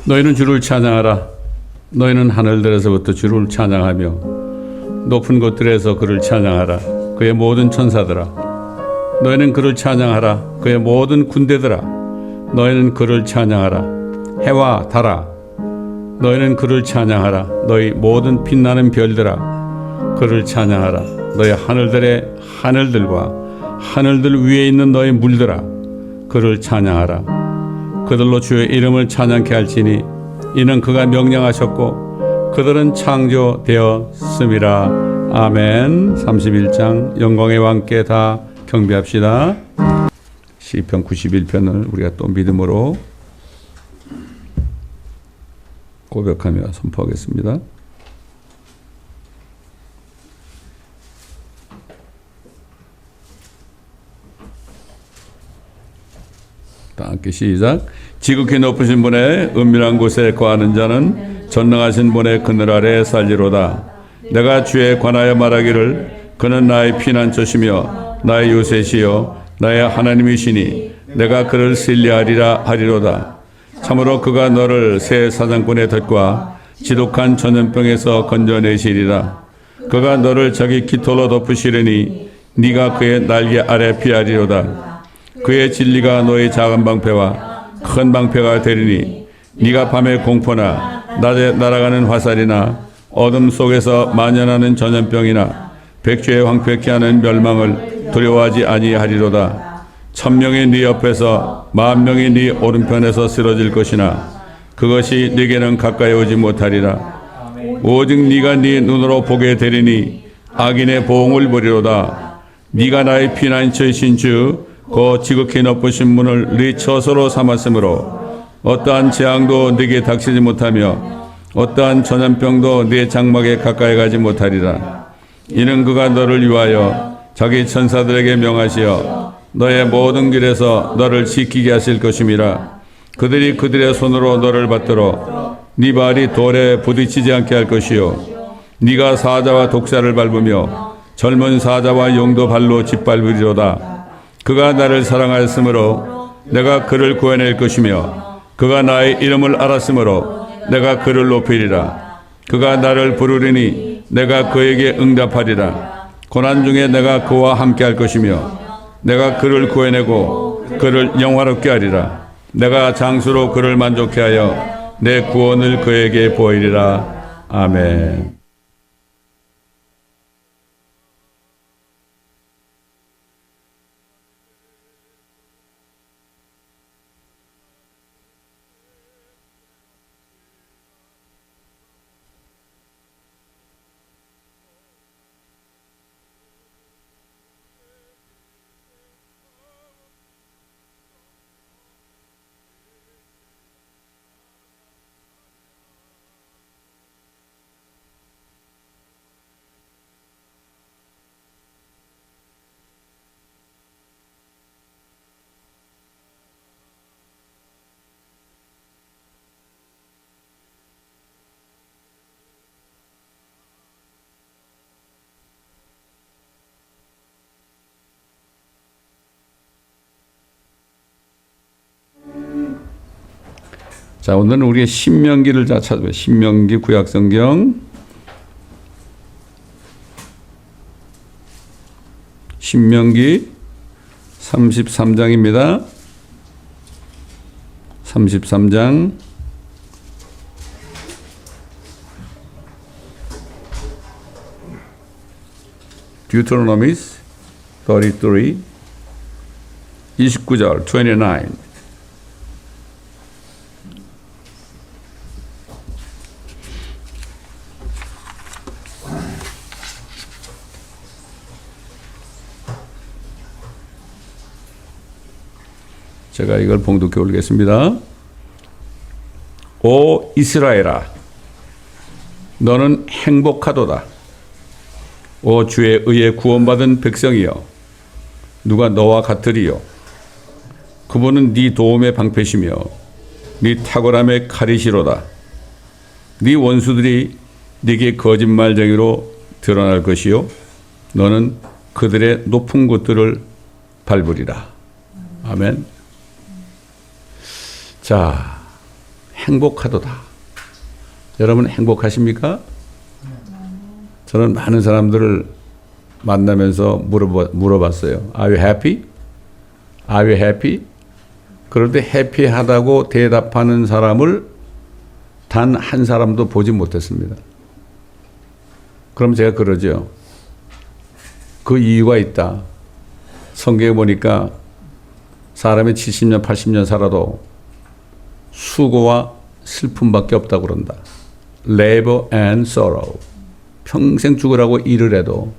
너희는 주를 찬양하라. 너희는 하늘들에서부터 주를 찬양하며 높은 곳들에서 그를 찬양하라. 그의 모든 천사들아, 너희는 그를 찬양하라. 그의 모든 군대들아, 너희는 그를 찬양하라. 해와 달아, 너희는 그를 찬양하라. 너희 모든 빛나는 별들아, 그를 찬양하라. 너희 하늘들의 하늘들과 하늘들 위에 있는 너희 물들아, 그를 찬양하라. 그들로 주의 이름을 찬양케 할지니 이는 그가 명령하셨고 그들은 창조되었음이라. 아멘. 31장 영광의 왕께 다 경배합시다. 시편 91편을 우리가 또 믿음으로 고백하며 선포하겠습니다. 다 함께 시작. 지극히 높으신 분의 은밀한 곳에 거하는 자는 전능하신 분의 그늘 아래 살리로다. 내가 주에 관하여 말하기를 그는 나의 피난처시며 나의 요새시요 나의 하나님이시니 내가 그를 신뢰하리라 하리로다. 참으로 그가 너를 새 사냥꾼의 덫과 지독한 전염병에서 건져내시리라. 그가 너를 자기 깃털로 덮으시려니 네가 그의 날개 아래 피하리로다. 그의 진리가 너의 작은 방패와 큰 방패가 되리니 네가 밤에 공포나 낮에 날아가는 화살이나 어둠 속에서 만연하는 전염병이나 백주에 황폐케 하는 멸망을 두려워하지 아니하리로다. 1000명이 네 옆에서 10,000명이 네 오른편에서 쓰러질 것이나 그것이 네게는 가까이 오지 못하리라. 오직 네가 네 눈으로 보게 되리니 악인의 보응을 보리로다. 네가 나의 피난처이신 주 그 지극히 높으신 분을 네 처소로 삼았으므로 어떠한 재앙도 네게 닥치지 못하며 어떠한 전염병도 네 장막에 가까이 가지 못하리라. 이는 그가 너를 위하여 자기 천사들에게 명하시어 너의 모든 길에서 너를 지키게 하실 것임이라. 그들이 그들의 손으로 너를 받들어 네 발이 돌에 부딪히지 않게 할 것이요 네가 사자와 독사를 밟으며 젊은 사자와 용도 발로 짓밟으리로다. 그가 나를 사랑하였으므로 내가 그를 구해낼 것이며 그가 나의 이름을 알았으므로 내가 그를 높이리라. 그가 나를 부르리니 내가 그에게 응답하리라. 고난 중에 내가 그와 함께 할 것이며 내가 그를 구해내고 그를 영화롭게 하리라. 내가 장수로 그를 만족케 하여 내 구원을 그에게 보이리라. 아멘. 자, 오늘은 우리의 신명기를 찾아봐요. 신명기 구약성경 신명기 33장입니다. 33장 Deuteronomy 33 29절 29 제가 이걸 봉독해 올리겠습니다. 오 이스라엘아, 너는 행복하도다. 오 주의 의에 구원받은 백성이여, 누가 너와 같으리요. 그분은 네 도움의 방패시며 네 탁월함의 칼이시로다. 네 원수들이 네게 거짓말쟁이로 드러날 것이요 너는 그들의 높은 곳들을 밟으리라. 아멘. 자, 행복하도다. 여러분 행복하십니까? 저는 많은 사람들을 만나면서 물어봤어요. Are you happy? Are you happy? 그럴 때 해피하다고 대답하는 사람을 단 한 사람도 보지 못했습니다. 그럼 제가 그러죠. 그 이유가 있다. 성경에 보니까 사람이 70년, 80년 살아도 수고와 슬픔밖에 없다고 그런다. Labor and sorrow. 평생 죽으라고 일을 해도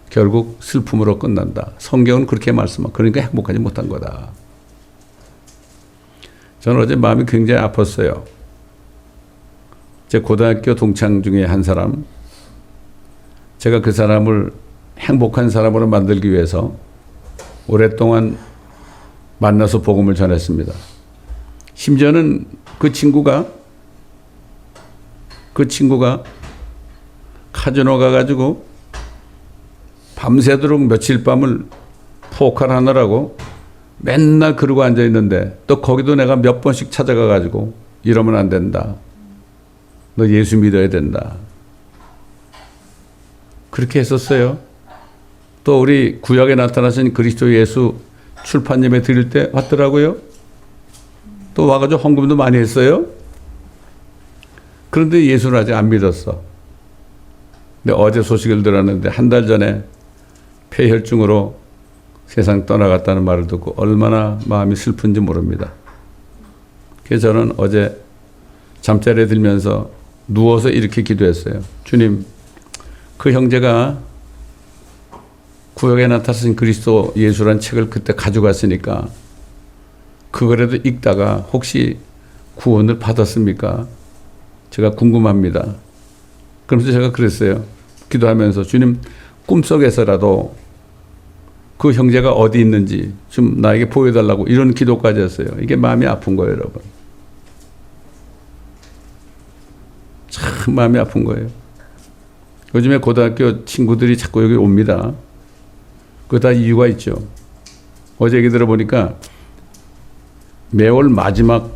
결국 슬픔으로 끝난다. 성경은 그렇게 말씀하고 그러니까 행복하지 못한 거다. 저는 어제 마음이 굉장히 아팠어요. 제 고등학교 동창 중에 한 사람, 제가 그 사람을 행복한 사람으로 만들기 위해서 오랫동안 만나서 복음을 전했습니다. 심지어는 그 친구가 카지노 가가지고 밤새도록 며칠 밤을 포커를 하느라고 맨날 그러고 앉아있는데 또 거기도 내가 몇 번씩 찾아가가지고 이러면 안 된다. 너 예수 믿어야 된다. 그렇게 했었어요. 또 우리 구약에 나타나신 그리스도 예수 출판 예배 드릴 때 왔더라고요. 또 와가지고 헌금도 많이 했어요. 그런데 예수를 아직 안 믿었어. 근데 어제 소식을 들었는데 한 달 전에 폐혈증으로 세상 떠나갔다는 말을 듣고 얼마나 마음이 슬픈지 모릅니다. 그래서 저는 어제 잠자리에 들면서 누워서 이렇게 기도했어요. 주님, 그 형제가 구약에 나타나신 그리스도 예수란 책을 그때 가져갔으니까 그거라도 읽다가 혹시 구원을 받았습니까? 제가 궁금합니다. 그러면서 제가 그랬어요. 기도하면서 주님, 꿈속에서라도 그 형제가 어디 있는지 좀 나에게 보여달라고 이런 기도까지 했어요. 이게 마음이 아픈 거예요, 여러분. 참 마음이 아픈 거예요. 요즘에 고등학교 친구들이 자꾸 여기 옵니다. 그거 다 이유가 있죠. 어제 얘기 들어보니까 매월 마지막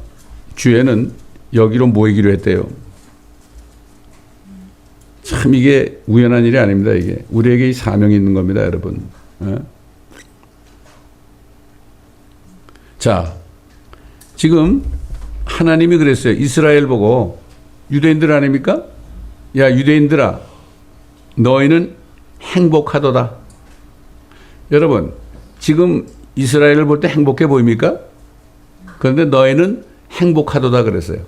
주에는 여기로 모이기로 했대요. 참 이게 우연한 일이 아닙니다. 이게 우리에게 이 사명이 있는 겁니다, 여러분. 자, 지금 하나님이 그랬어요. 이스라엘 보고 유대인들 아닙니까? 야, 유대인들아, 너희는 행복하도다. 여러분, 지금 이스라엘을 볼 때 행복해 보입니까? 그런데 너희는 행복하도다 그랬어요.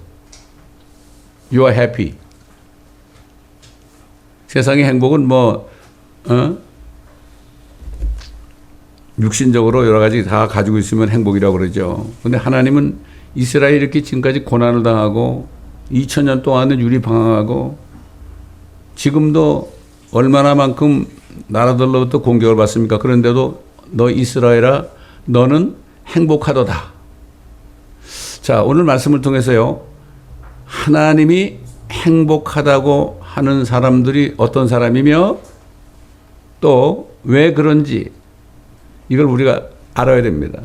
You are happy. 세상의 행복은 육신적으로 여러 가지 다 가지고 있으면 행복이라고 그러죠. 근데 하나님은 이스라엘이 이렇게 지금까지 고난을 당하고 2000년 동안은 유리방황하고 지금도 얼마나만큼 나라들로부터 공격을 받습니까? 그런데도 너 이스라엘아, 너는 행복하도다. 자, 오늘 말씀을 통해서요, 하나님이 행복하다고 하는 사람들이 어떤 사람이며 또 왜 그런지 이걸 우리가 알아야 됩니다.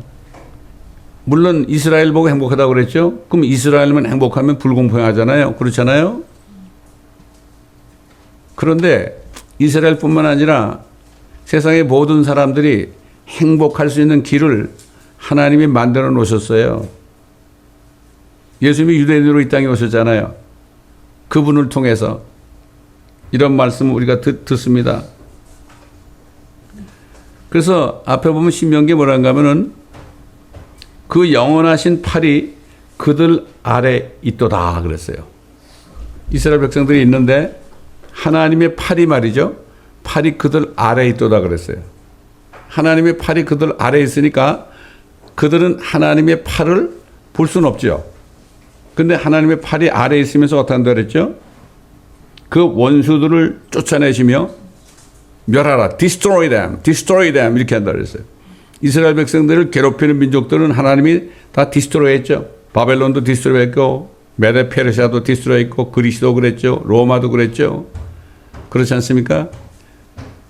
물론 이스라엘 보고 행복하다고 그랬죠. 그럼 이스라엘만 행복하면 불공평하잖아요. 그렇잖아요. 그런데 이스라엘뿐만 아니라 세상의 모든 사람들이 행복할 수 있는 길을 하나님이 만들어 놓으셨어요. 예수님이 유대인으로 이 땅에 오셨잖아요. 그분을 통해서 이런 말씀을 우리가 듣습니다. 그래서 앞에 보면 신명기에 뭐라는가 하면은 그 영원하신 팔이 그들 아래 있도다 그랬어요. 이스라엘 백성들이 있는데 하나님의 팔이 말이죠. 팔이 그들 아래 있도다 그랬어요. 하나님의 팔이 그들 아래 있으니까 그들은 하나님의 팔을 볼 수는 없죠. 근데 하나님의 팔이 아래 있으면서 어떻게 한다 그랬죠? 그 원수들을 쫓아내시며 멸하라. Destroy them. Destroy them. 이렇게 한다 그랬어요. 이스라엘 백성들을 괴롭히는 민족들은 하나님이 다 디스트로이 했죠. 바벨론도 디스트로이 했고 메데 페르시아도 디스트로이 했고 그리스도 그랬죠. 로마도 그랬죠. 그렇지 않습니까?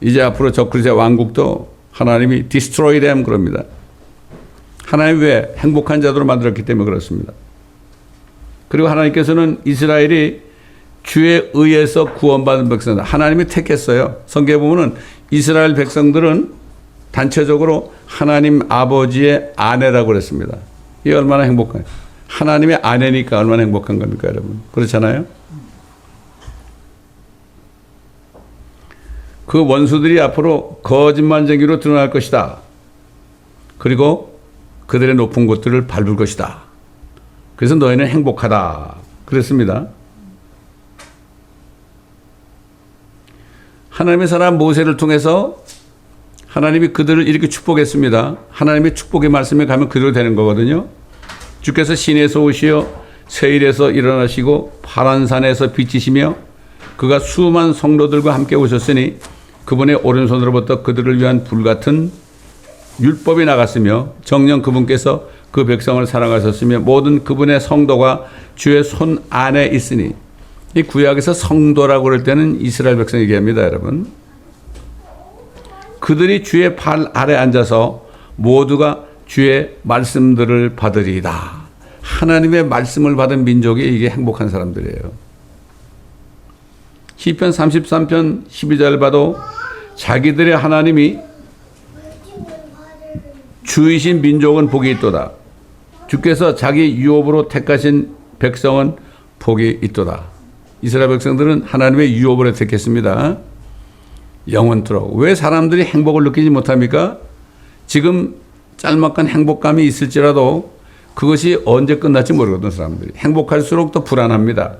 이제 앞으로 저 그리스의 왕국도 하나님이 destroy them 그럽니다. 하나님이 왜 행복한 자들로 만들었기 때문에 그렇습니다. 그리고 하나님께서는 이스라엘이 주에 의해서 구원받은 백성들, 하나님이 택했어요. 성경에 보면은 이스라엘 백성들은 단체적으로 하나님 아버지의 아내라고 그랬습니다. 이게 얼마나 행복해요. 하나님의 아내니까 얼마나 행복한 겁니까, 여러분? 그렇잖아요? 그 원수들이 앞으로 거짓말쟁이로 드러날 것이다. 그리고 그들의 높은 곳들을 밟을 것이다. 그래서 너희는 행복하다. 그랬습니다. 하나님의 사람 모세를 통해서 하나님이 그들을 이렇게 축복했습니다. 하나님의 축복의 말씀에 가면 그대로 되는 거거든요. 주께서 신에서 오시어 세일에서 일어나시고 파란 산에서 비치시며 그가 수많은 성도들과 함께 오셨으니 그분의 오른손으로부터 그들을 위한 불같은 율법이 나갔으며 정녕 그분께서 그 백성을 사랑하셨으며 모든 그분의 성도가 주의 손 안에 있으니 이 구약에서 성도라고 그럴 때는 이스라엘 백성 얘기합니다, 여러분. 그들이 주의 발 아래 앉아서 모두가 주의 말씀들을 받으리이다. 하나님의 말씀을 받은 민족이 이게 행복한 사람들이에요. 시편 33편 12절 봐도 자기들의 하나님이 주이신 민족은 복이 있도다. 주께서 자기 유업으로 택하신 백성은 복이 있도다. 이스라엘 백성들은 하나님의 유업으로 택했습니다. 영원토록. 왜 사람들이 행복을 느끼지 못합니까? 지금 짤막한 행복감이 있을지라도 그것이 언제 끝날지 모르거든, 사람들이. 행복할수록 더 불안합니다.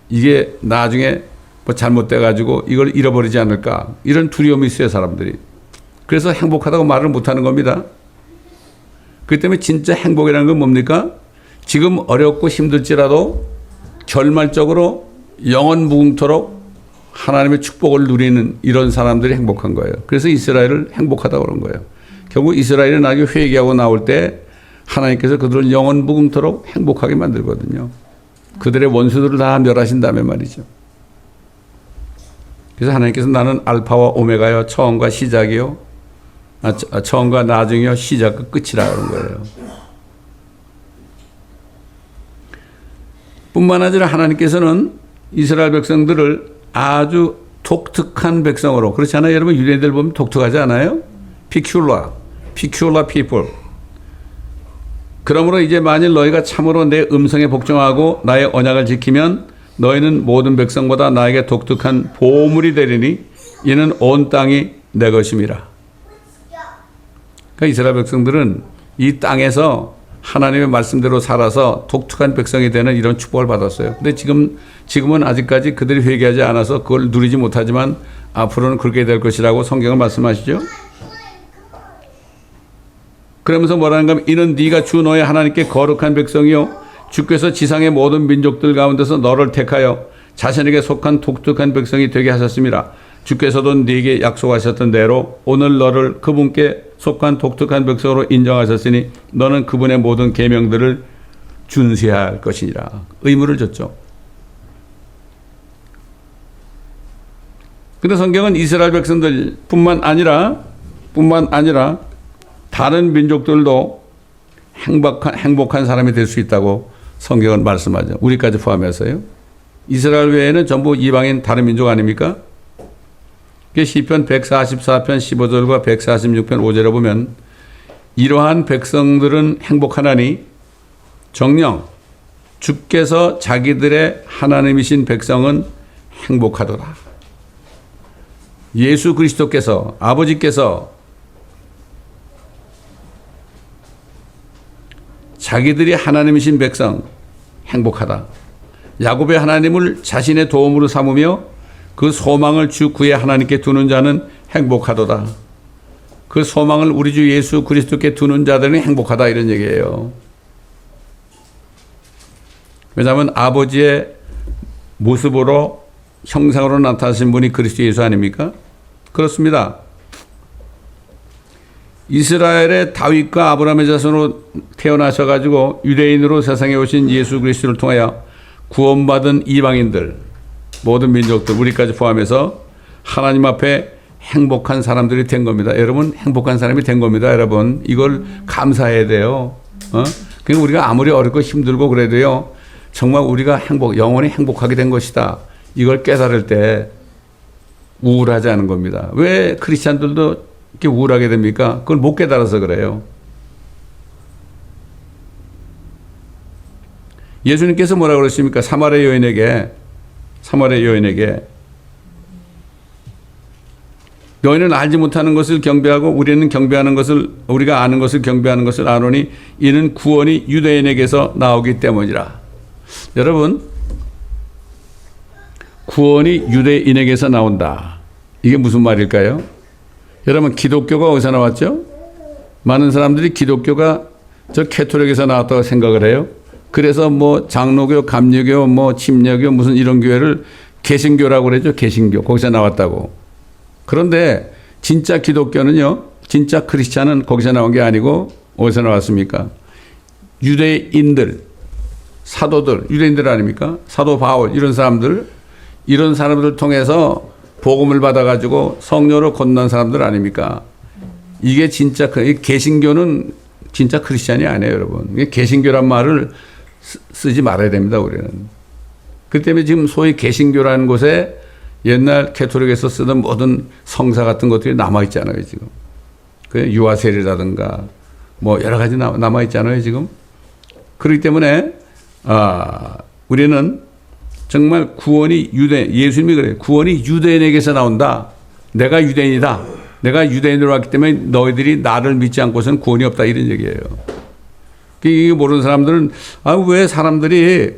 이게 나중에 뭐 잘못돼가지고 이걸 잃어버리지 않을까. 이런 두려움이 있어요, 사람들이. 그래서 행복하다고 말을 못하는 겁니다. 그렇기 때문에 진짜 행복이라는 건 뭡니까? 지금 어렵고 힘들지라도 결말적으로 영원 무궁토록 하나님의 축복을 누리는 이런 사람들이 행복한 거예요. 그래서 이스라엘을 행복하다고 그런 거예요. 결국 이스라엘이 나중에 회개하고 나올 때 하나님께서 그들을 영원 무궁토록 행복하게 만들거든요. 그들의 원수들을 다 멸하신 다음에 말이죠. 그래서 하나님께서 나는 알파와 오메가요, 처음과 시작이요, 처음과 나중이요, 시작과 끝이라 그런 거예요. 뿐만 아니라 하나님께서는 이스라엘 백성들을 아주 독특한 백성으로, 그렇지 않아요? 여러분 유대인들 보면 독특하지 않아요? peculiar people. 그러므로 이제 만일 너희가 참으로 내 음성에 복종하고 나의 언약을 지키면 너희는 모든 백성보다 나에게 독특한 보물이 되리니 이는 온 땅이 내 것임이라. 그러니까 이스라엘 백성들은 이 땅에서 하나님의 말씀대로 살아서 독특한 백성이 되는 이런 축복을 받았어요. 근데 지금은 아직까지 그들이 회개하지 않아서 그걸 누리지 못하지만 앞으로는 그렇게 될 것이라고 성경은 말씀하시죠. 그러면서 뭐라는가 하면 이는 네가 주 너의 하나님께 거룩한 백성이요 주께서 지상의 모든 민족들 가운데서 너를 택하여 자신에게 속한 독특한 백성이 되게 하셨습니다. 주께서도 네게 약속하셨던 대로 오늘 너를 그분께 속한 독특한 백성으로 인정하셨으니 너는 그분의 모든 계명들을 준수해야 할 것이니라. 의무를 줬죠. 근데 성경은 이스라엘 백성들 뿐만 아니라 다른 민족들도 행복한 사람이 될 수 있다고 성경은 말씀하죠. 우리까지 포함해서요. 이스라엘 외에는 전부 이방인 다른 민족 아닙니까? 시편 144편 15절과 146편 5절에 보면 이러한 백성들은 행복하나니 정녕 주께서 자기들의 하나님이신 백성은 행복하도다. 예수 그리스도께서 아버지께서 자기들이 하나님이신 백성 행복하다. 야곱의 하나님을 자신의 도움으로 삼으며 그 소망을 주 그의 하나님께 두는 자는 행복하도다. 그 소망을 우리 주 예수 그리스도께 두는 자들은 행복하다 이런 얘기예요. 왜냐하면 아버지의 모습으로 형상으로 나타나신 분이 그리스도 예수 아닙니까? 그렇습니다. 이스라엘의 다윗과 아브라함의 자손으로 태어나셔가지고 유대인으로 세상에 오신 예수 그리스도를 통하여 구원받은 이방인들, 모든 민족들, 우리까지 포함해서 하나님 앞에 행복한 사람들이 된 겁니다. 여러분, 행복한 사람이 된 겁니다. 여러분, 이걸 감사해야 돼요. 그러니까 우리가 아무리 어렵고 힘들고 그래도요, 정말 우리가 영원히 행복하게 된 것이다. 이걸 깨달을 때 우울하지 않은 겁니다. 왜 크리스찬들도 이렇게 우울하게 됩니까? 그걸 못 깨달아서 그래요. 예수님께서 뭐라고 그러십니까? 사마리아 여인에게 너희는 알지 못하는 것을 경배하고 우리가 아는 것을 경배하는 것을 아노니 이는 구원이 유대인에게서 나오기 때문이라. 여러분, 구원이 유대인에게서 나온다. 이게 무슨 말일까요? 여러분, 기독교가 어디서 나왔죠? 많은 사람들이 기독교가 저 캐톨릭에서 나왔다고 생각을 해요. 그래서 뭐 장로교, 감리교, 뭐 침례교 무슨 이런 교회를 개신교라고 그러죠. 개신교. 거기서 나왔다고. 그런데 진짜 기독교는요, 진짜 크리스찬은 거기서 나온 게 아니고 어디서 나왔습니까? 유대인들, 사도들, 유대인들 아닙니까? 사도 바울 이런 사람들 통해서 복음을 받아가지고 성령으로 건넌 사람들 아닙니까? 이게 진짜 개신교는 진짜 크리스찬이 아니에요, 여러분. 개신교란 말을 쓰지 말아야 됩니다, 우리는. 그 때문에 지금 소위 개신교라는 곳에 옛날 캐톨릭에서 쓰던 모든 성사 같은 것들이 남아있잖아요, 지금. 그 유아세례라든가 뭐 여러 가지 남아있잖아요, 지금. 그렇기 때문에, 우리는 정말 구원이 예수님이 그래요. 구원이 유대인에게서 나온다. 내가 유대인이다. 내가 유대인으로 왔기 때문에 너희들이 나를 믿지 않고서는 구원이 없다. 이런 얘기예요. 이게 모르는 사람들은, 왜 사람들이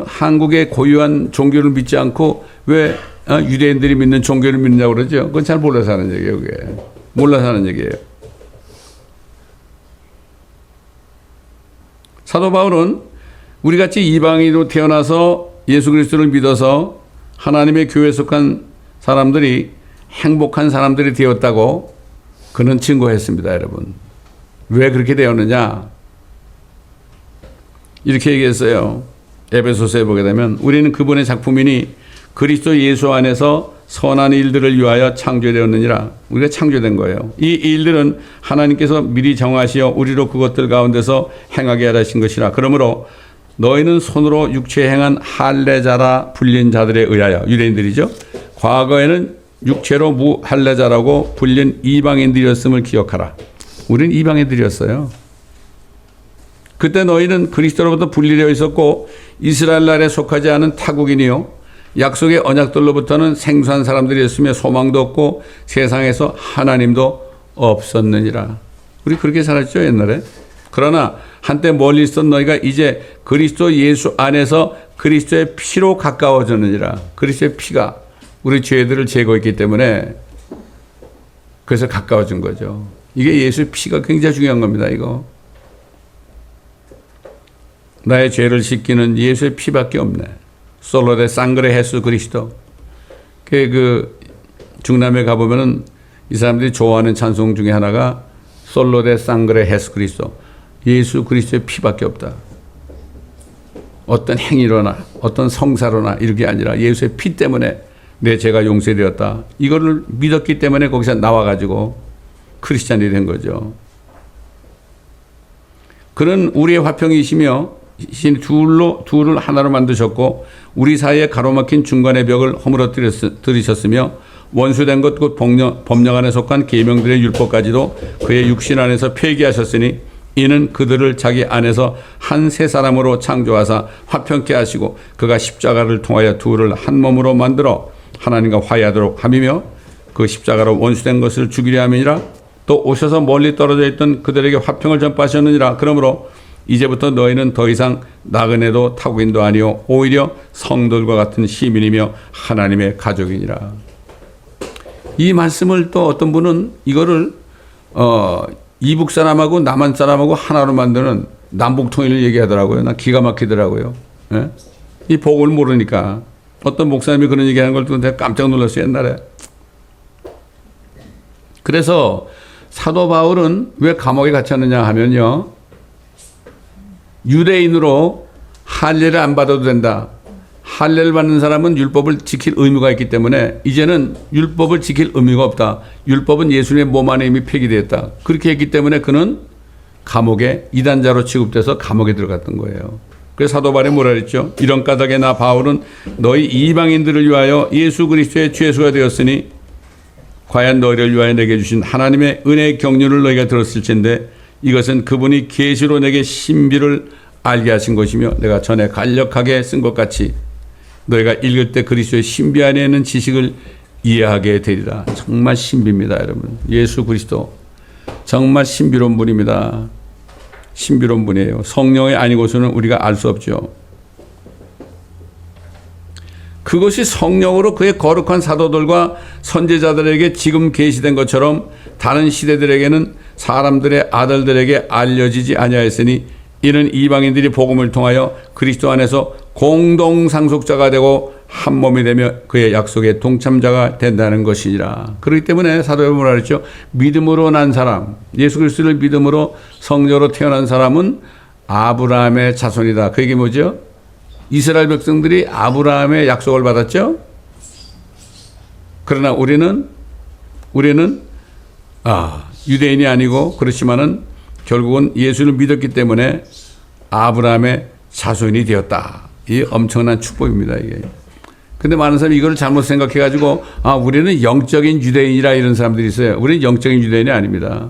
한국의 고유한 종교를 믿지 않고 왜 유대인들이 믿는 종교를 믿느냐고 그러죠. 그건 잘 몰라서 하는 얘기예요, 그게. 몰라서 하는 얘기예요. 사도 바울은 우리같이 이방인으로 태어나서 예수 그리스도를 믿어서 하나님의 교회에 속한 사람들이 행복한 사람들이 되었다고 그는 증거했습니다, 여러분. 왜 그렇게 되었느냐? 이렇게 얘기했어요. 에베소서에 보게 되면 우리는 그분의 작품이니 그리스도 예수 안에서 선한 일들을 위하여 창조되었느니라. 우리가 창조된 거예요. 이 일들은 하나님께서 미리 정하시어 우리로 그것들 가운데서 행하게 하신 것이라. 그러므로 너희는 손으로 육체에 행한 할례자라 불린 자들에 의하여, 유대인들이죠. 과거에는 육체로 무할례자라고 불린 이방인들이었음을 기억하라. 우리는 이방인들이었어요. 그때 너희는 그리스도로부터 분리되어 있었고 이스라엘 나라에 속하지 않은 타국인이요 약속의 언약들로부터는 생소한 사람들이었으며 소망도 없고 세상에서 하나님도 없었느니라. 우리 그렇게 살았죠, 옛날에. 그러나 한때 멀리 있었던 너희가 이제 그리스도 예수 안에서 그리스도의 피로 가까워졌느니라. 그리스도의 피가 우리 죄들을 제거했기 때문에 그래서 가까워진 거죠. 이게 예수의 피가 굉장히 중요한 겁니다, 이거. 나의 죄를 씻기는 예수의 피밖에 없네. 솔로데 상그레 헤수 그리스도. 그 중남에 가보면은 이 사람들이 좋아하는 찬송 중에 하나가 솔로데 상그레 헤수 그리스도. 예수 그리스도의 피밖에 없다. 어떤 행위로나 어떤 성사로나 이렇게 아니라 예수의 피 때문에 내 죄가 용서되었다. 이거를 믿었기 때문에 거기서 나와가지고 크리스찬이 된 거죠. 그는 우리의 화평이시며 둘을 하나로 만드셨고 우리 사이에 가로막힌 중간의 벽을 허물어뜨리셨으며 원수된 것 곧 법령 안에 속한 계명들의 율법까지도 그의 육신 안에서 폐기하셨으니 이는 그들을 자기 안에서 한 세 사람으로 창조하사 화평케 하시고 그가 십자가를 통하여 둘을 한 몸으로 만들어 하나님과 화해하도록 함이며 그 십자가로 원수된 것을 죽이려 함이니라. 또 오셔서 멀리 떨어져 있던 그들에게 화평을 전파하셨느니라. 그러므로 이제부터 너희는 더 이상 나그네도 타국인도 아니요 오히려 성들과 같은 시민이며 하나님의 가족이니라. 이 말씀을 또 어떤 분은 이거를 이북 사람하고 남한 사람하고 하나로 만드는 남북 통일을 얘기하더라고요. 나 기가 막히더라고요. 예? 이 복을 모르니까. 어떤 목사님이 그런 얘기하는 걸 듣고 내가 깜짝 놀랐어요, 옛날에. 그래서 사도 바울은 왜 감옥에 갇혔느냐 하면요. 유대인으로 할례를 안 받아도 된다. 할례를 받는 사람은 율법을 지킬 의무가 있기 때문에 이제는 율법을 지킬 의무가 없다. 율법은 예수님의 몸 안에 이미 폐기되었다. 그렇게 했기 때문에 그는 감옥에 이단자로 취급돼서 감옥에 들어갔던 거예요. 그래서 사도 바울이 뭐라 그랬죠? 이런 까닭에 나 바울은 너희 이방인들을 위하여 예수 그리스도의 죄수가 되었으니 과연 너희를 위하여 내게 주신 하나님의 은혜의 경륜을 너희가 들었을 텐데 이것은 그분이 계시로 내게 신비를 알게 하신 것이며 내가 전에 간략하게 쓴 것 같이 너희가 읽을 때 그리스도의 신비 안에 있는 지식을 이해하게 되리라. 정말 신비입니다, 여러분. 예수 그리스도 정말 신비로운 분입니다. 신비로운 분이에요. 성령이 아니고서는 우리가 알 수 없죠. 그것이 성령으로 그의 거룩한 사도들과 선지자들에게 지금 계시된 것처럼 다른 시대들에게는 사람들의 아들들에게 알려지지 아니하였으니 이는 이방인들이 복음을 통하여 그리스도 안에서 공동 상속자가 되고 한 몸이 되며 그의 약속의 동참자가 된다는 것이니라. 그렇기 때문에 사도가 뭐라 그랬죠? 믿음으로 난 사람, 예수 그리스도를 믿음으로 성녀로 태어난 사람은 아브라함의 자손이다. 그 얘기 뭐죠? 이스라엘 백성들이 아브라함의 약속을 받았죠. 그러나 우리는 유대인이 아니고 그렇지만은 결국은 예수를 믿었기 때문에 아브라함의 자손이 되었다. 이 엄청난 축복입니다, 이게. 근데 많은 사람이 이걸 잘못 생각해가지고, 우리는 영적인 유대인이라 이런 사람들이 있어요. 우리는 영적인 유대인이 아닙니다.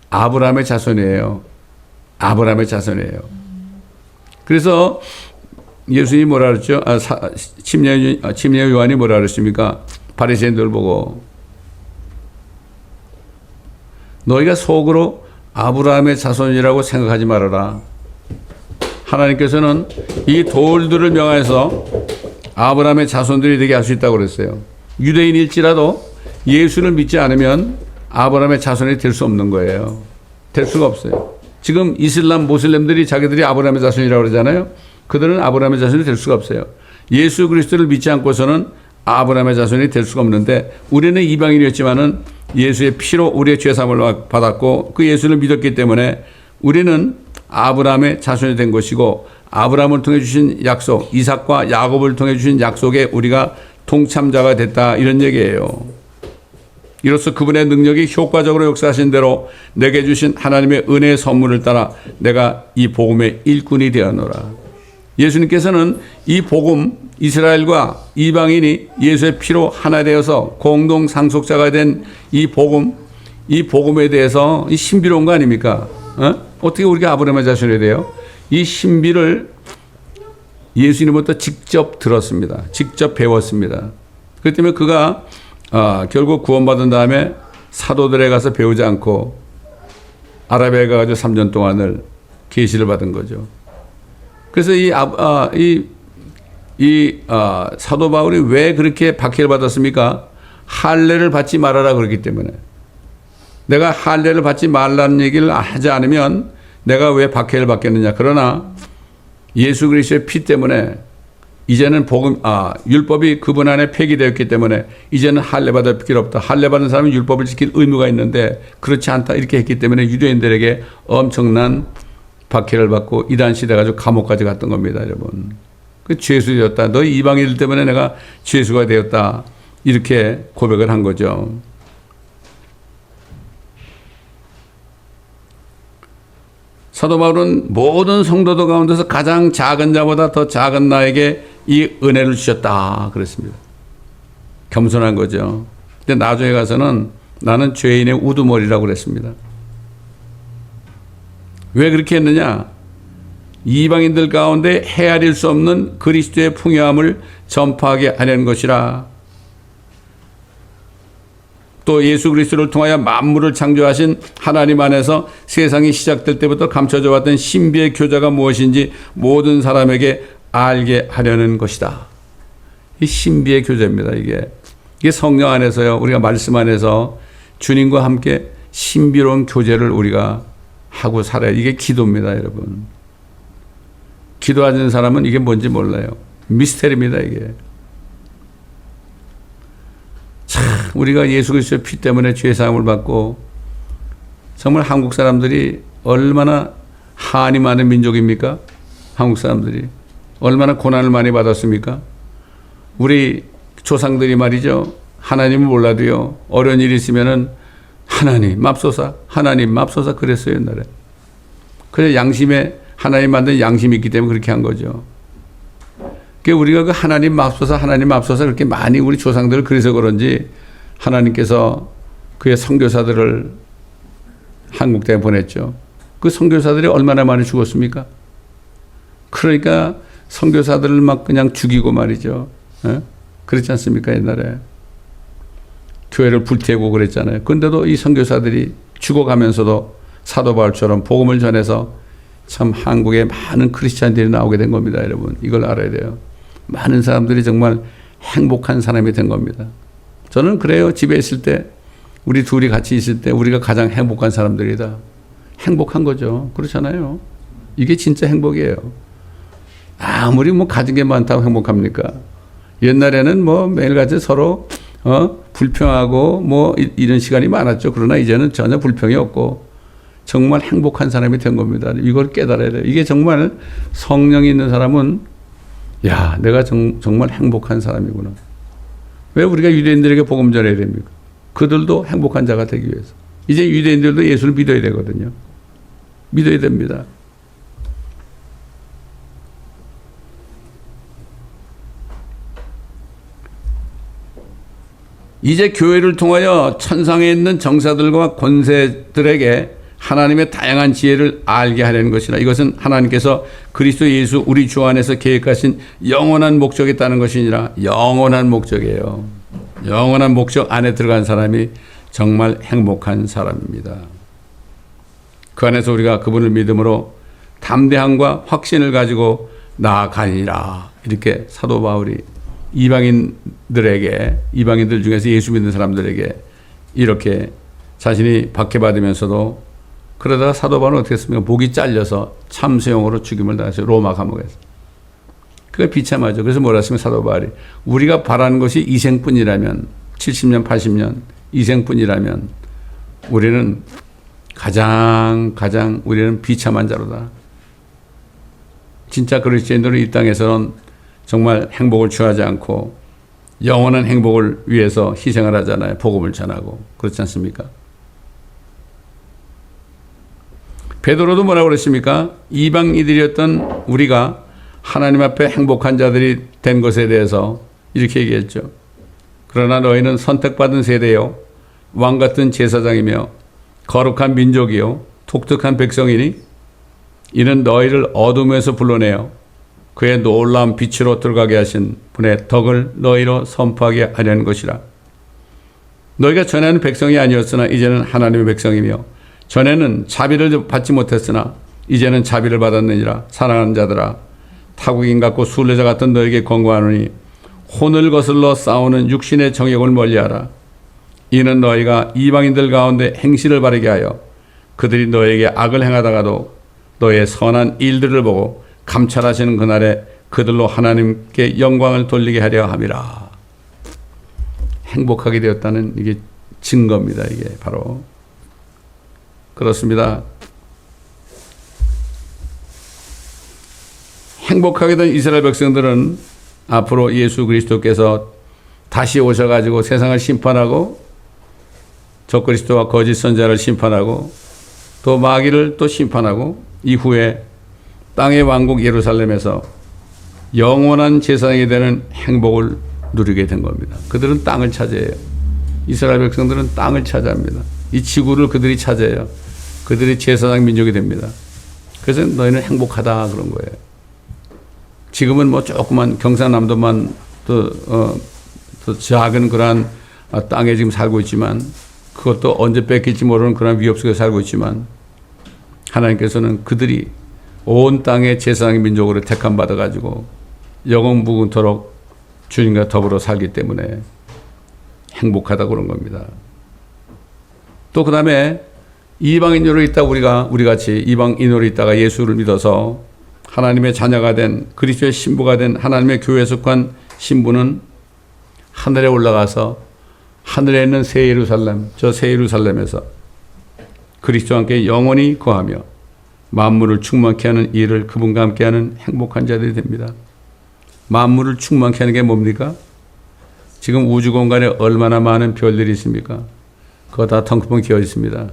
아브라함의 자손이에요. 아브라함의 자손이에요. 그래서 예수님이 뭐라 그랬죠? 침례 요한이 뭐라 그랬습니까? 바리새인들 보고 너희가 속으로 아브라함의 자손이라고 생각하지 말아라. 하나님께서는 이 돌들을 명하여서 아브라함의 자손들이 되게 할 수 있다고 그랬어요. 유대인일지라도 예수를 믿지 않으면 아브라함의 자손이 될 수 없는 거예요. 될 수가 없어요. 지금 이슬람 모슬렘들이 자기들이 아브라함의 자손이라고 그러잖아요. 그들은 아브라함의 자손이 될 수가 없어요. 예수 그리스도를 믿지 않고서는 아브라함의 자손이 될 수가 없는데 우리는 이방인이었지만은 예수의 피로 우리의 죄사함을 받았고 그 예수를 믿었기 때문에 우리는 아브라함의 자손이 된 것이고 아브라함을 통해 주신 약속, 이삭과 야곱을 통해 주신 약속에 우리가 동참자가 됐다, 이런 얘기예요. 이로써 그분의 능력이 효과적으로 역사하신 대로 내게 주신 하나님의 은혜의 선물을 따라 내가 이 복음의 일꾼이 되었노라. 예수님께서는 이 복음, 이스라엘과 이방인이 예수의 피로 하나 되어서 공동 상속자가 된 이 복음에 대해서 이 신비로운 거 아닙니까? 어떻게 우리가 아브라함의 자손이 돼요? 이 신비를 예수님부터 직접 들었습니다. 직접 배웠습니다. 그렇기 때문에 그가 결국 구원받은 다음에 사도들에 가서 배우지 않고 아라비아에 가가지고 3년 동안을 계시를 받은 거죠. 그래서 사도 바울이 왜 그렇게 박해를 받았습니까? 할례를 받지 말아라 그랬기 때문에. 내가 할례를 받지 말라는 얘기를 하지 않으면 내가 왜 박해를 받겠느냐. 그러나 예수 그리스도의 피 때문에 이제는 율법이 그분 안에 폐기되었기 때문에 이제는 할례 받을 필요 없다. 할례 받은 사람은 율법을 지킬 의무가 있는데 그렇지 않다. 이렇게 했기 때문에 유대인들에게 엄청난 박해를 받고 이단 시대 가지고 감옥까지 갔던 겁니다, 여러분. 그 죄수 되었다. 너희 이방인들 때문에 내가 죄수가 되었다. 이렇게 고백을 한 거죠. 사도 바울은 모든 성도들 가운데서 가장 작은 자보다 더 작은 나에게 이 은혜를 주셨다 그랬습니다. 겸손한 거죠. 근데 나중에 가서는 나는 죄인의 우두머리라고 그랬습니다. 왜 그렇게 했느냐? 이방인들 가운데 헤아릴 수 없는 그리스도의 풍요함을 전파하게 하려는 것이라. 또 예수 그리스도를 통하여 만물을 창조하신 하나님 안에서 세상이 시작될 때부터 감춰져 왔던 신비의 교자가 무엇인지 모든 사람에게 알게 하려는 것이다. 이 신비의 교자입니다. 이게 성령 안에서요. 우리가 말씀 안에서 주님과 함께 신비로운 교제를 우리가 하고 살아야. 이게 기도입니다, 여러분. 기도하는 사람은 이게 뭔지 몰라요. 미스테리입니다, 이게. 참 우리가 예수 그리스도의 피 때문에 죄 사함을 받고 정말 한국 사람들이 얼마나 한이 많은 민족입니까? 한국 사람들이 얼마나 고난을 많이 받았습니까? 우리 조상들이 말이죠. 하나님을 몰라도요. 어려운 일이 있으면은 하나님 맙소사, 하나님 맙소사 그랬어요, 옛날에. 그래서 양심에 하나님 만든 양심이 있기 때문에 그렇게 한 거죠. 그러니까 우리가 그 하나님 앞서서 그렇게 많이 우리 조상들을 그래서 그런지 하나님께서 그의 선교사들을 한국 땅에 보냈죠. 그 선교사들이 얼마나 많이 죽었습니까? 그러니까 선교사들을 막 그냥 죽이고 말이죠. 예? 그렇지 않습니까? 옛날에 교회를 불태우고 그랬잖아요. 그런데도 이 선교사들이 죽어가면서도 사도 바울처럼 복음을 전해서 참 한국에 많은 크리스찬들이 나오게 된 겁니다. 여러분 이걸 알아야 돼요. 많은 사람들이 정말 행복한 사람이 된 겁니다. 저는 그래요. 집에 있을 때 우리 둘이 같이 있을 때 우리가 가장 행복한 사람들이다. 행복한 거죠. 그렇잖아요. 이게 진짜 행복이에요. 아무리 뭐 가진 게 많다고 행복합니까? 옛날에는 뭐 매일같이 서로 불평하고 뭐 이런 시간이 많았죠. 그러나 이제는 전혀 불평이 없고 정말 행복한 사람이 된 겁니다. 이걸 깨달아야 돼요. 이게 정말 성령이 있는 사람은 야, 내가 정말 행복한 사람이구나. 왜 우리가 유대인들에게 복음 전해야 됩니까? 그들도 행복한 자가 되기 위해서. 이제 유대인들도 예수를 믿어야 되거든요. 믿어야 됩니다. 이제 교회를 통하여 천상에 있는 정사들과 권세들에게 하나님의 다양한 지혜를 알게 하려는 것이라. 이것은 하나님께서 그리스도 예수 우리 주 안에서 계획하신 영원한 목적이 있다는 것이니라. 영원한 목적이에요. 영원한 목적 안에 들어간 사람이 정말 행복한 사람입니다. 그 안에서 우리가 그분을 믿음으로 담대함과 확신을 가지고 나아가니라. 이렇게 사도 바울이 이방인들 중에서 예수 믿는 사람들에게 이렇게 자신이 박해받으면서도 그러다가 사도 바울은 어떻게 했습니까? 목이 잘려서 참수형으로 죽임을 당했어요. 로마 감옥에서. 그게 비참하죠. 그래서 뭐라 했으면 사도 바울이 우리가 바라는 것이 이생뿐이라면 70년 80년 이생뿐이라면 우리는 가장 우리는 비참한 자로다. 진짜 그리스도인들은 이 땅에서는 정말 행복을 취하지 않고 영원한 행복을 위해서 희생을 하잖아요. 복음을 전하고. 그렇지 않습니까? 베드로도 뭐라고 그랬습니까? 이방인들이었던 우리가 하나님 앞에 행복한 자들이 된 것에 대해서 이렇게 얘기했죠. 그러나 너희는 선택받은 세대요 왕 같은 제사장이며 거룩한 민족이요 독특한 백성이니 이는 너희를 어둠에서 불러내어 그의 놀라운 빛으로 들어가게 하신 분의 덕을 너희로 선포하게 하려는 것이라. 너희가 전에는 백성이 아니었으나 이제는 하나님의 백성이며 전에는 자비를 받지 못했으나 이제는 자비를 받았느니라. 사랑하는 자들아 타국인 같고 순례자 같은 너에게 권고하노니 혼을 거슬러 싸우는 육신의 정욕을 멀리하라. 이는 너희가 이방인들 가운데 행실을 바르게 하여 그들이 너에게 악을 행하다가도 너의 선한 일들을 보고 감찰하시는 그날에 그들로 하나님께 영광을 돌리게 하려 함이라. 행복하게 되었다는 이게 증거입니다. 이게 바로 그렇습니다. 행복하게 된 이스라엘 백성들은 앞으로 예수 그리스도께서 다시 오셔가지고 세상을 심판하고 적그리스도와 거짓 선자를 심판하고 또 마귀를 또 심판하고 이후에 땅의 왕국 예루살렘에서 영원한 제사장이 되는 행복을 누리게 된 겁니다. 그들은 땅을 차지해요. 이스라엘 백성들은 땅을 차지합니다. 이 지구를 그들이 차지해요. 그들이 제사장 민족이 됩니다. 그래서 너희는 행복하다 그런 거예요. 지금은 뭐 조그만 경상남도만 또 작은 그러한 땅에 지금 살고 있지만 그것도 언제 뺏길지 모르는 그런 위협 속에 살고 있지만 하나님께서는 그들이 온 땅의 제사장의 민족으로 택함 받아가지고 영원무궁토록 주님과 더불어 살기 때문에 행복하다 그런 겁니다. 또 그 다음에 이방인으로 있다 우리 같이 이방인으로 있다가 예수를 믿어서 하나님의 자녀가 된 그리스도의 신부가 된 하나님의 교회에 속한 신부는 하늘에 올라가서 하늘에 있는 새 예루살렘, 저 새 예루살렘에서 그리스도와 함께 영원히 거하며 만물을 충만케 하는 일을 그분과 함께하는 행복한 자들이 됩니다. 만물을 충만케 하는 게 뭡니까? 지금 우주 공간에 얼마나 많은 별들이 있습니까? 그거 다 텅텅 비어 있습니다.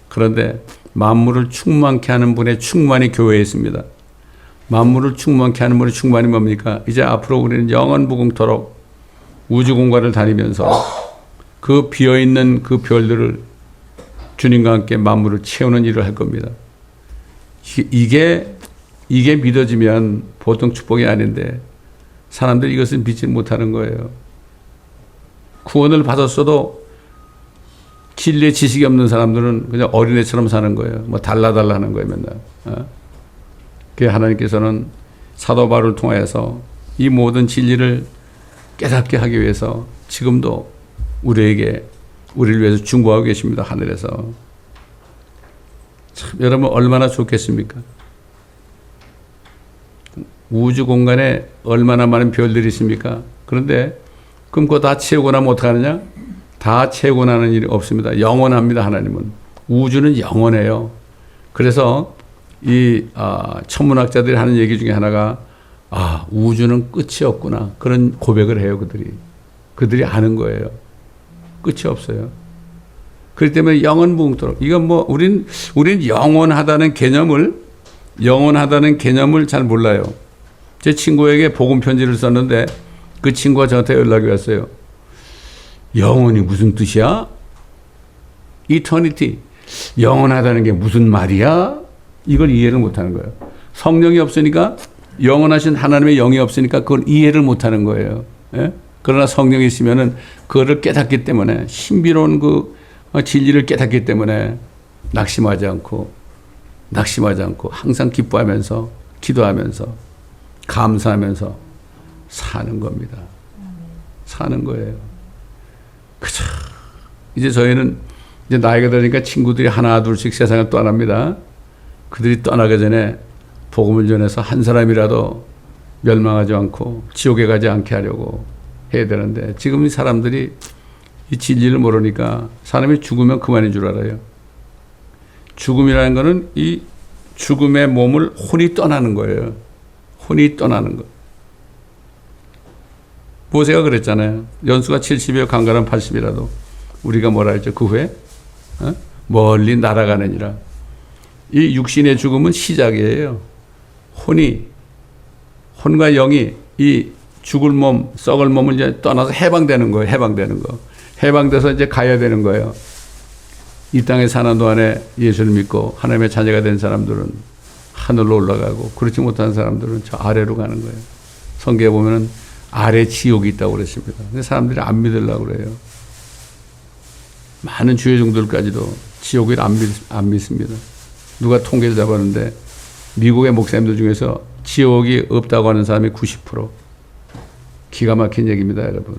그런데 만물을 충만케 하는 분의 충만이 교회에 있습니다. 만물을 충만케 하는 분의 충만이 뭡니까? 이제 앞으로 우리는 영원무궁토록 우주 공간을 다니면서 그 비어있는 그 별들을 주님과 함께 만물을 채우는 일을 할 겁니다. 이게 믿어지면 보통 축복이 아닌데 사람들이 이것을 믿지 못하는 거예요. 구원을 받았어도 진리의 지식이 없는 사람들은 그냥 어린애처럼 사는 거예요. 뭐 달라달라 하는 거예요, 맨날. 그 하나님께서는 사도 바울을 통하여서 이 모든 진리를 깨닫게 하기 위해서 지금도 우리를 위해서 중보하고 계십니다, 하늘에서. 참, 여러분 얼마나 좋겠습니까? 우주 공간에 얼마나 많은 별들이 있습니까? 그런데 그럼 그거 다 채우고 나면 어떡하느냐? 다 채우고 나는 일이 없습니다. 영원합니다, 하나님은. 우주는 영원해요. 그래서 이 천문학자들이 하는 얘기 중에 하나가 우주는 끝이 없구나. 그런 고백을 해요, 그들이 아는 거예요. 끝이 없어요. 그렇기 때문에 영원무궁토록. 이건 뭐 우린 영원하다는 개념을 잘 몰라요. 제 친구에게 복음 편지를 썼는데 그 친구가 저한테 연락이 왔어요. 영원이 무슨 뜻이야? 이터니티. 영원하다는 게 무슨 말이야? 이걸 이해를 못하는 거예요. 성령이 없으니까, 영원하신 하나님의 영이 없으니까 그걸 이해를 못하는 거예요. 예? 그러나 성령이 있으면은 그거를 깨닫기 때문에, 신비로운 그 진리를 깨닫기 때문에 낙심하지 않고 항상 기뻐하면서 기도하면서 감사하면서 사는 겁니다. 사는 거예요. 그죠. 이제 저희는 이제 나이가 들으니까 친구들이 하나 둘씩 세상을 떠납니다. 그들이 떠나기 전에 복음을 전해서 한 사람이라도 멸망하지 않고 지옥에 가지 않게 하려고 해야 되는데, 지금 이 사람들이 이 진리를 모르니까 사람이 죽으면 그만인 줄 알아요. 죽음이라는 거는 이 죽음의 몸을 혼이 떠나는 거예요. 혼이 떠나는 거. 모세가 그랬잖아요. 연수가 70이요 강가는 80이라도 우리가 뭐라 했죠? 그 후에 멀리 날아가느니라. 이 육신의 죽음은 시작이에요. 혼과 영이 이 죽을 몸, 썩을 몸을 이제 떠나서 해방되는 거예요. 해방돼서 이제 가야 되는 거예요. 이 땅에 사는 동안에 예수를 믿고 하나님의 자녀가 된 사람들은 하늘로 올라가고, 그렇지 못한 사람들은 저 아래로 가는 거예요. 성경에 보면은 아래 지옥이 있다고 그랬습니다. 근데 사람들이 안 믿으려고 그래요. 많은 주의 종들까지도 지옥을 안 믿습니다. 누가 통계를 잡았는데 미국의 목사님들 중에서 지옥이 없다고 하는 사람이 90%. 기가 막힌 얘기입니다, 여러분.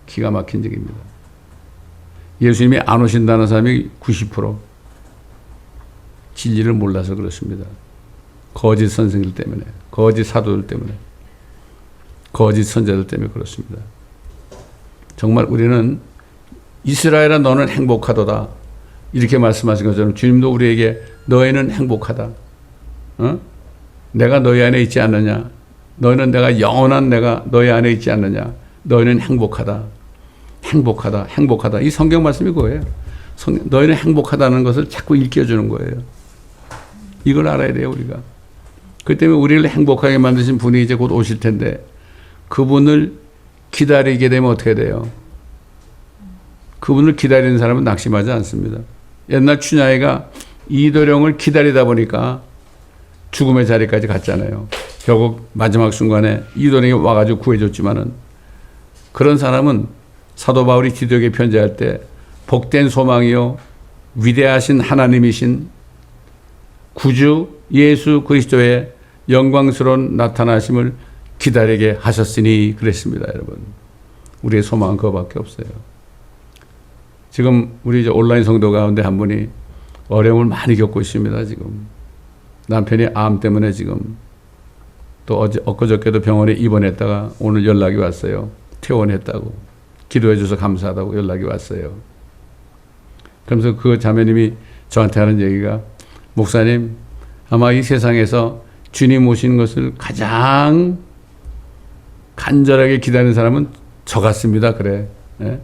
기가 막힌 얘기입니다. 예수님이 안 오신다는 사람이 90%. 진리를 몰라서 그렇습니다. 거짓 선생들 때문에, 거짓 사도들 때문에, 거짓 선자들 때문에 그렇습니다. 정말 우리는 이스라엘아 너는 행복하도다, 이렇게 말씀하신 것처럼 주님도 우리에게 너희는 행복하다. 내가 너희 안에 있지 않느냐. 너희는 내가 영원한 내가 너희 안에 있지 않느냐. 너희는 행복하다. 행복하다. 이 성경 말씀이 그거예요. 너희는 행복하다는 것을 자꾸 일깨워주는 거예요. 이걸 알아야 돼요, 우리가. 그 때문에 우리를 행복하게 만드신 분이 이제 곧 오실 텐데, 그분을 기다리게 되면 어떻게 돼요? 그분을 기다리는 사람은 낙심하지 않습니다. 옛날 춘향이가 이도령을 기다리다 보니까 죽음의 자리까지 갔잖아요. 결국 마지막 순간에 이도령이 와가지고 구해줬지만은, 그런 사람은 사도 바울이 디도에게 편지할 때 복된 소망이요 위대하신 하나님이신 구주 예수 그리스도의 영광스러운 나타나심을 기다리게 하셨으니 그랬습니다, 여러분. 우리의 소망은 그거밖에 없어요. 지금 우리 이제 온라인 성도 가운데 한 분이 어려움을 많이 겪고 있습니다, 지금. 남편이 암 때문에 지금 또 엊그저께도 병원에 입원했다가 오늘 연락이 왔어요. 퇴원했다고. 기도해 줘서 감사하다고 연락이 왔어요. 그러면서 그 자매님이 저한테 하는 얘기가, 목사님, 아마 이 세상에서 주님 오시는 것을 가장 간절하게 기다리는 사람은 저 같습니다. 그래. 예?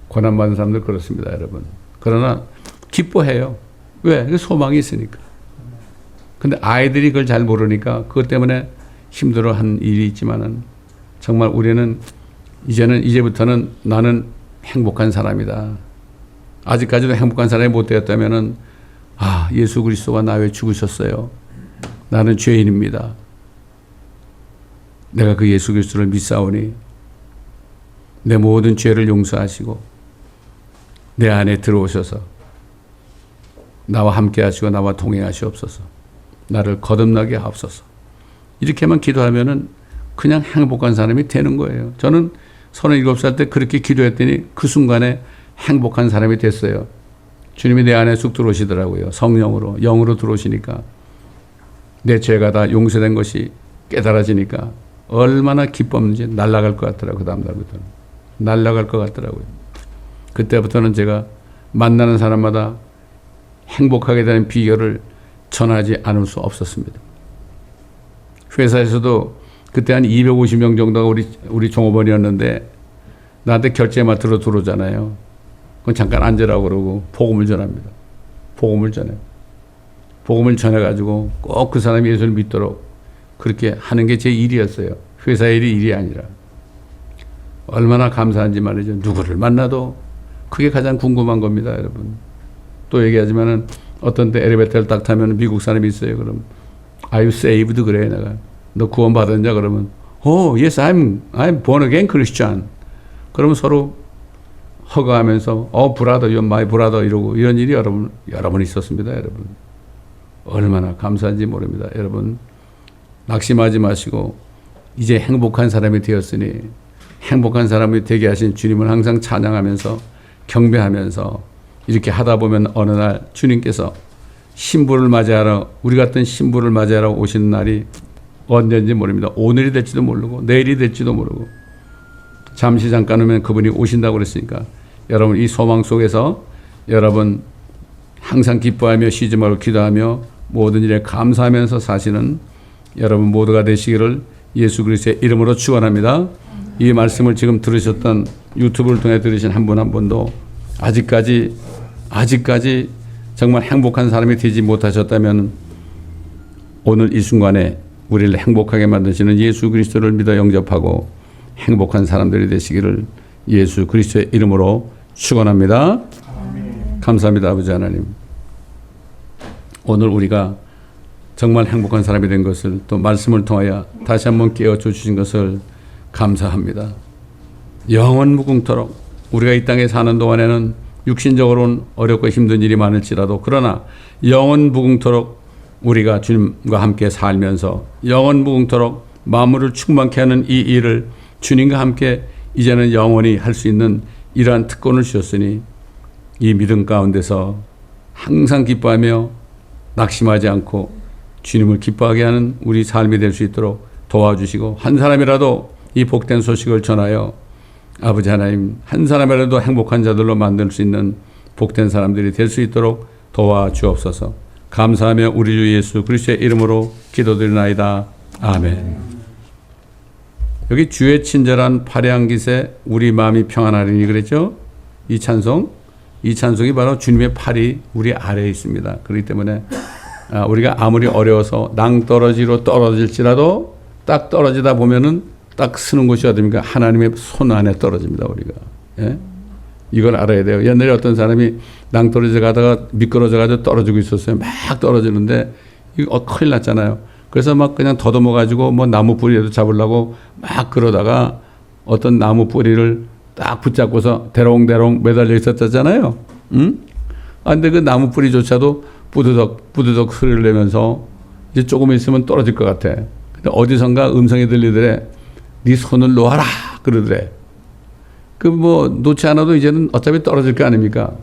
고난받는 사람들 그렇습니다, 여러분. 그러나 기뻐해요. 왜? 그 소망이 있으니까. 근데 아이들이 그걸 잘 모르니까 그것 때문에 힘들어한 일이 있지만은 정말 우리는 이제부터는 나는 행복한 사람이다. 아직까지도 행복한 사람이 못 되었다면은 예수 그리스도가 나 위해 죽으셨어요. 나는 죄인입니다. 내가 그 예수 그리스도를 믿사오니 내 모든 죄를 용서하시고 내 안에 들어오셔서 나와 함께 하시고 나와 동행하시옵소서. 나를 거듭나게 하옵소서. 이렇게만 기도하면은 그냥 행복한 사람이 되는 거예요. 저는 37살 때 그렇게 기도했더니 그 순간에 행복한 사람이 됐어요. 주님이 내 안에 쑥 들어오시더라고요. 성령으로, 영으로 들어오시니까 내 죄가 다 용서된 것이 깨달아지니까 얼마나 기뻤는지 날아갈 것 같더라고요. 그 다음 날부터는. 날아갈 것 같더라고요. 그때부터는 제가 만나는 사람마다 행복하게 되는 비결을 전하지 않을 수 없었습니다. 회사에서도 그때 한 250명 정도가 우리 종업원이었는데 나한테 결제 맡으러 들어오잖아요. 그건 잠깐 앉으라고 그러고 복음을 전합니다. 복음을 전해요. 복음을 전해가지고 꼭 그 사람이 예수를 믿도록 그렇게 하는 게 제 일이었어요. 회사 일이 아니라. 얼마나 감사한지 말이죠. 누구를 만나도 그게 가장 궁금한 겁니다, 여러분. 또 얘기하지만은 어떤 때 엘리베이터를 딱 타면 미국 사람이 있어요. 그럼 Are you saved? 그래 내가. 너 구원 받았냐? 그러면 Yes, I'm born again Christian. 그러면 서로 허가하면서 brother, you're my brother 이러고 이런 일이 여러 번 있었습니다, 여러분. 얼마나 감사한지 모릅니다, 여러분. 낙심하지 마시고 이제 행복한 사람이 되었으니 행복한 사람이 되게 하신 주님을 항상 찬양하면서 경배하면서 이렇게 하다 보면 어느 날 주님께서 신부를 맞이하러 우리 같은 신부를 맞이하러 오시는 날이 언제인지 모릅니다. 오늘이 될지도 모르고 내일이 될지도 모르고 잠시 잠깐 오면 그분이 오신다고 그랬으니까 여러분 이 소망 속에서 여러분 항상 기뻐하며 쉬지 말고 기도하며 모든 일에 감사하면서 사시는 여러분 모두가 되시기를 예수 그리스도의 이름으로 축원합니다. 이 말씀을 지금 들으셨던 유튜브를 통해 들으신 한 분 한 분도 아직까지 정말 행복한 사람이 되지 못하셨다면 오늘 이 순간에 우리를 행복하게 만드시는 예수 그리스도를 믿어 영접하고 행복한 사람들이 되시기를 예수 그리스도의 이름으로 축원합니다. 감사합니다, 아버지 하나님. 오늘 우리가 정말 행복한 사람이 된 것을 또 말씀을 통하여 다시 한번 깨워줘 주신 것을 감사합니다. 영원 무궁토록 우리가 이 땅에 사는 동안에는 육신적으로는 어렵고 힘든 일이 많을지라도 그러나 영원 무궁토록 우리가 주님과 함께 살면서 영원 무궁토록 만물을 충만케 하는 이 일을 주님과 함께 이제는 영원히 할 수 있는 이러한 특권을 주셨으니 이 믿음 가운데서 항상 기뻐하며 낙심하지 않고 주님을 기뻐하게 하는 우리 삶이 될 수 있도록 도와주시고 한 사람이라도 이 복된 소식을 전하여 아버지 하나님 한 사람이라도 행복한 자들로 만들 수 있는 복된 사람들이 될 수 있도록 도와주옵소서. 감사하며 우리 주 예수 그리스도의 이름으로 기도드리나이다. 아멘. 여기 주의 친절한 파량 기세 우리 마음이 평안하리니 그랬죠? 이 찬송이 바로 주님의 팔이 우리 아래에 있습니다. 그렇기 때문에 우리가 아무리 어려워서 낭떠러지로 떨어질지라도 딱 떨어지다 보면은 딱 쓰는 곳이 어디입니까? 하나님의 손 안에 떨어집니다, 우리가. 예? 이걸 알아야 돼요. 옛날에 어떤 사람이 낭떠러지 가다가 미끄러져가지고 떨어지고 있었어요. 막 떨어지는데 이거 큰일 났잖아요. 그래서 막 그냥 더듬어가지고 뭐 나무 뿌리라도 잡으려고 막 그러다가 어떤 나무 뿌리를 딱 붙잡고서 대롱대롱 매달려 있었잖아요. 응? 근데 그 나무 뿌리조차도 부드덕 소리를 내면서 이제 조금 있으면 떨어질 것 같아. 근데 어디선가 음성이 들리더래. 네 손을 놓아라 그러더래. 그 뭐 놓지 않아도 이제는 어차피 떨어질 거 아닙니까?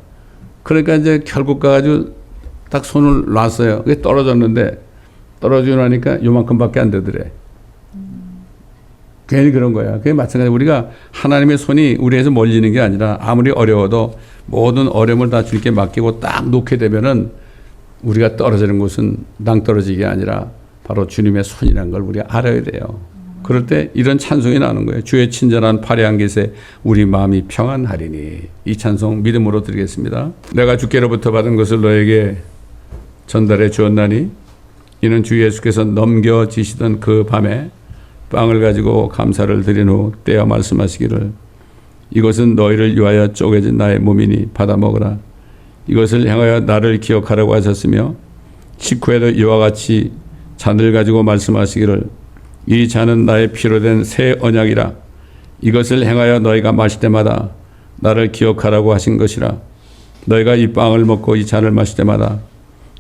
그러니까 이제 결국 가가지고 딱 손을 놨어요. 그게 떨어졌는데 떨어지고 나니까 요만큼밖에 안 되더래. 괜히 그런 거야. 그게 마찬가지로 우리가 하나님의 손이 우리에서 멀리는 게 아니라 아무리 어려워도 모든 어려움을 다 주님께 맡기고 딱 놓게 되면은 우리가 떨어지는 곳은 낭떠러지게 아니라 바로 주님의 손이라는 걸 우리가 알아야 돼요. 그럴 때 이런 찬송이 나오는 거예요. 주의 친절한 파량 기세 우리 마음이 평안하리니. 이 찬송 믿음으로 드리겠습니다. 내가 주께로부터 받은 것을 너에게 전달해 주었나니 이는 주 예수께서 넘겨지시던 그 밤에 빵을 가지고 감사를 드린 후 떼어 말씀하시기를 이것은 너희를 위하여 쪼개진 나의 몸이니 받아 먹으라. 이것을 향하여 나를 기억하라고 하셨으며 식후에도 이와 같이 잔을 가지고 말씀하시기를 이 잔은 나의 피로 된 새 언약이라. 이것을 행하여 너희가 마실 때마다 나를 기억하라고 하신 것이라. 너희가 이 빵을 먹고 이 잔을 마실 때마다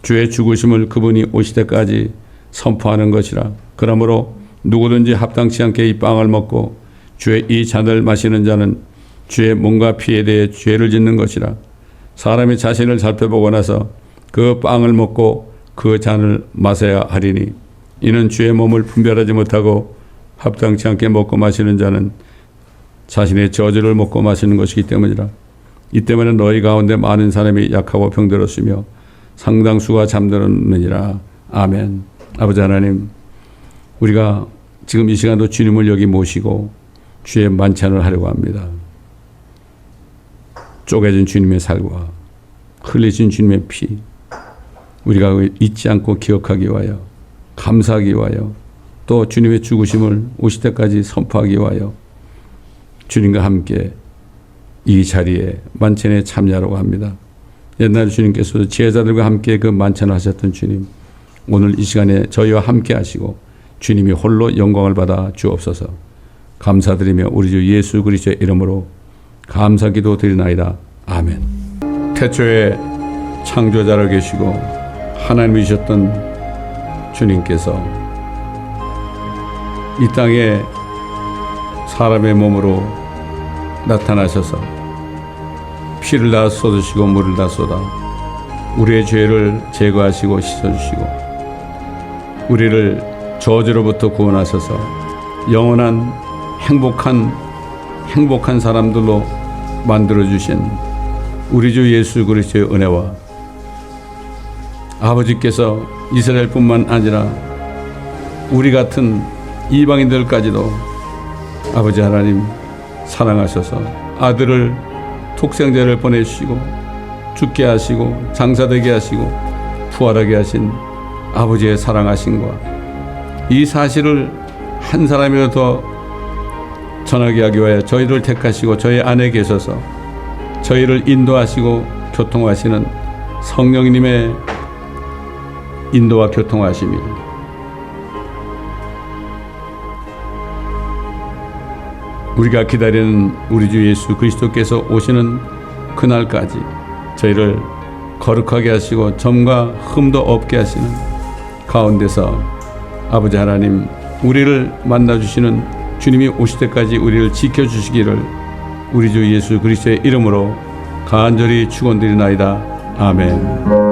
주의 죽으심을 그분이 오실 때까지 선포하는 것이라. 그러므로 누구든지 합당치 않게 이 빵을 먹고 주의 이 잔을 마시는 자는 주의 몸과 피에 대해 죄를 짓는 것이라. 사람이 자신을 살펴보고 나서 그 빵을 먹고 그 잔을 마셔야 하리니 이는 주의 몸을 분별하지 못하고 합당치 않게 먹고 마시는 자는 자신의 저주를 먹고 마시는 것이기 때문이라. 이 때문에 너희 가운데 많은 사람이 약하고 병들었으며 상당수가 잠들었느니라. 아멘. 아버지 하나님, 우리가 지금 이 시간도 주님을 여기 모시고 주의 만찬을 하려고 합니다. 쪼개진 주님의 살과 흘리신 주님의 피, 우리가 잊지 않고 기억하기 위하여, 감사하기 위하여, 또 주님의 죽으심을 오실 때까지 선포하기 위하여 주님과 함께 이 자리에 만찬에 참여하려고 합니다. 옛날에 주님께서 제자들과 함께 그 만찬을 하셨던 주님, 오늘 이 시간에 저희와 함께 하시고 주님이 홀로 영광을 받아 주옵소서. 감사드리며 우리 주 예수 그리스도의 이름으로 감사기도 드리나이다. 아멘. 태초에 창조자로 계시고 하나님이셨던 주님께서 이 땅에 사람의 몸으로 나타나셔서 피를 다 쏟으시고 물을 다 쏟아 우리의 죄를 제거하시고 씻어주시고 우리를 저주로부터 구원하셔서 영원한 행복한 사람들로 만들어주신 우리 주 예수 그리스도의 은혜와 아버지께서 이스라엘뿐만 아니라 우리 같은 이방인들까지도 아버지 하나님 사랑하셔서 아들을 독생자를 보내주시고 죽게 하시고 장사되게 하시고 부활하게 하신 아버지의 사랑하심과 이 사실을 한 사람이라도 더 전하게 하기 위하여 저희를 택하시고 저희 안에 계셔서 저희를 인도하시고 교통하시는 성령님의 인도와 교통하심이 우리가 기다리는 우리 주 예수 그리스도께서 오시는 그날까지 저희를 거룩하게 하시고 점과 흠도 없게 하시는 가운데서 아버지 하나님 우리를 만나주시는 주님이 오실 때까지 우리를 지켜주시기를 우리 주 예수 그리스도의 이름으로 간절히 축원드리나이다. 아멘.